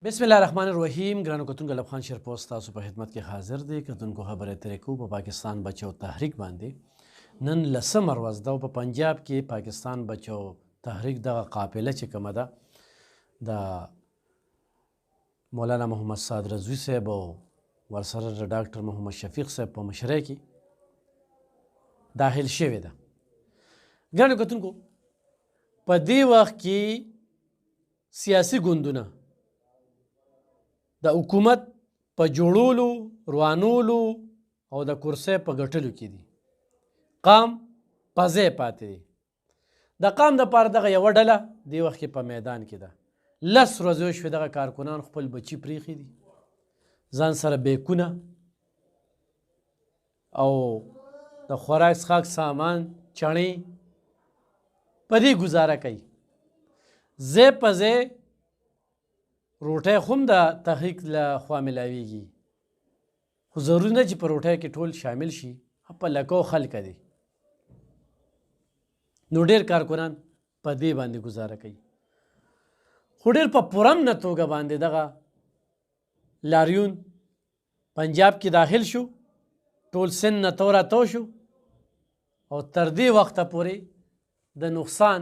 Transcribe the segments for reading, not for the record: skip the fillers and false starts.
بسم الله الرحمن الرحیم. ګرانو کتونکو لب خان شیرپوسټ تاسو په خدمت کې حاضر دی. کتونکو خبرې ترې کوو په پاکستان بچو تحریک باندې. نن لسمه ورځ ده او په پنجاب کې پاکستان بچو تحریک دغه قافله چې کومه ده د مولانا محمد سعد رضوي صاحب او ورسره د ډاکټر محمد شفیق صاحب په مشرۍ کې داخل شوې ده. ګرانو کتونکو په دې وخت کې سیاسي ګوندونه د حکومت په جوړولو، روانولو او د کرسۍ په ګټلو کې دي. قام په ځای پاتې دی. د قام دپاره دغه یوه ډله دې وخت کې په میدان کې ده. 10 ورځې وشوې دغه کارکنان خپل بچي پرېښي دي، ځان سره بیکونه او د خوراک څښاک سامان چڼې په دې ګزاره کوي. ځای په ځای روټۍ خو هم د تحریک له خوا میلاویږي، خو ضروري نه چې په روټۍ کې ټول شامل شي، په لکو خلکه دي. نو ډېر کارکنان په دې باندې ګزاره کوي، خو ډېر په پرامنه توګه باندې دغه لاریون پنجاب کې داخل شو، ټول سن نه تو راتو شو او تر دې وخته پورې د نقصان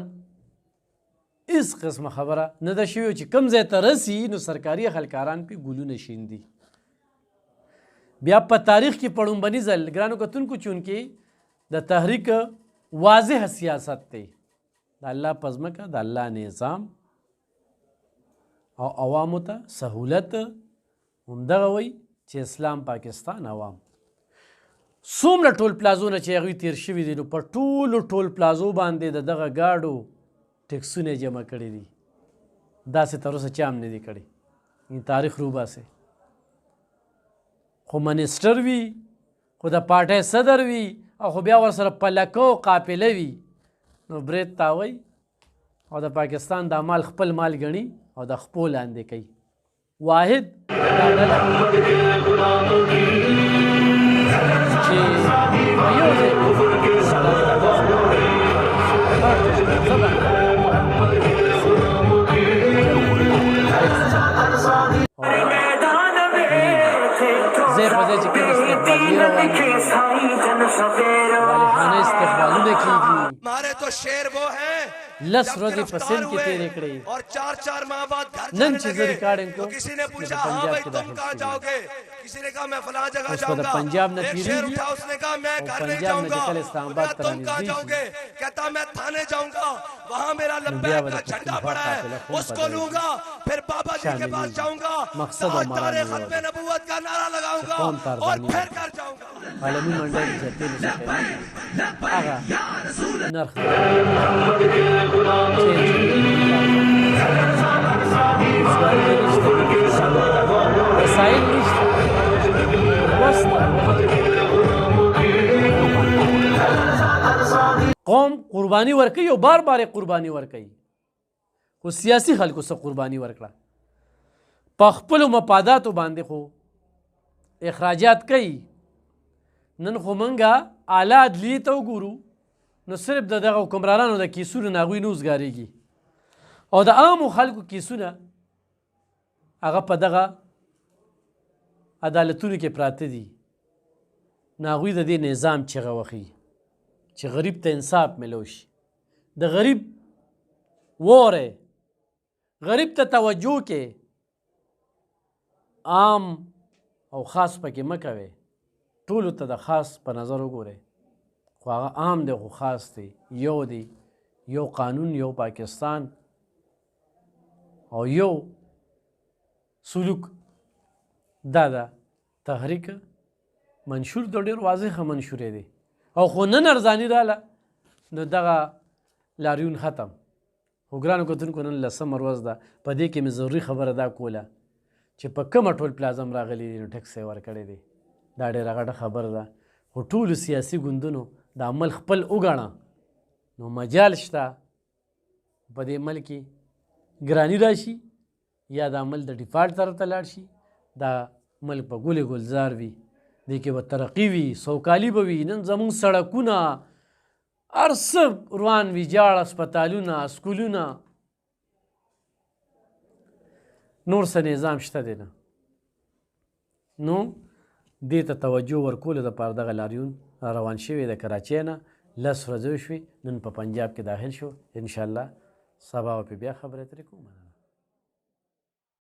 هیڅ قسمه خبره نه ده شوې چې کوم ځای ته رسي نو سرکاري خلکاران پې ګلونه شیندي. بیا په تاریخ کې په لومبني ځل ګرانو کتونکو چونکې د تحریک واضح سیاست دی، د الله په ځمکه د الله نظام او عوامو ته سهولت همدغه وی چې اسلام پاکستان عوام. څومره ټول پلازونه چې هغوی تیر شوي دي نو په ټول پلازو باندې د دغه ګاډو ټکسونه جمع کړي دي. داسې تر اوسه چا هم نه دي کړي. تاریخ روباسئ. خو منسټر وي، خو د پارټۍ صدر وي او خو بیا ورسره پلکو قافله وي نو برید تاوی او د پاکستان دا مال خپل مال ګڼي او د خپو لاندې کوي. واحد دا ډله چې په یو ځای استقبالونه کیږي. لس ورځې په سند کې تېرې کړې. نن چې زه ریکارډینګ کوم نو په پنجاب کې داخل شوي. اوس به د پنجاب نه تېرېږي او پنجاب نه چې کله اسلام آباد ته رانږدې شي نو بیا به د پښتونخوا قافله خو په شاملېږي. مقصد او مرام یې چې قوم تارزاني عالمي منډۍ د جرتېلو څخه هغه نرخ وسایل نشته، قوم قرباني ورکوي او بار بار قرباني ورکوي. خو سیاسي خلکو څه قرباني ورکړه، په خپلو مفاداتو باندې خو اخراجات کوي. نن خو موږ اعلی عدلیې ته وګورو نو صرف د دغه حکمرانانو د کیسونو نه هغوی نه وزګارېږي او د عامو خلکو کیسونه هغه په دغه عدالتونو کې پراته دي. نو هغوی د دې نظام چغه وښي چې غریب ته انصاف میلو شي. د غریب وورئ، غریب ته توجه کې، عام او خاص پکې مه کوئ. ټولو ته د خاص په نظر وګورئ، خو هغه عام دی خو خاص دی، یو دی، یو قانون، یو پاکستان او یو سلوک. دا د تحریک منشور د ډېر واضحه منشورې دی او خو نن ارزاني راله نو دغه لاریون ختم. خو ګرانو کتونکو نن لسمه ورځ ده، په دې کې مې ضروري خبره دا کوله چې په کومه ټول پلازم راغلی دی نو ټکس یې ورکړی دی. دا ډېره غټه خبره ده. خو ټولو سیاسي ګوندونو د عمل خپل وګڼه نو مجال شته په دې عمل کې ګراني راشي یا د عمل د ډیفالټ طرف ته لاړ شي. دا ملک په ګل ګلزار وي، دې کې به ترقي وي، سوکالي به وي. نن زمونږ سړکونه هر څه روان وي، جاړ هسپتالونه، سکولونه. نور څه نظام شته دی نه. نو دې ته توجه ورکولو دپاره دغه لاریون روان شوی د کراچۍ نه 10 ورځې وشوې، نن په پنجاب کې داخل شو. انشاءالله سبا به پرې بیا خبرې اترې کوو.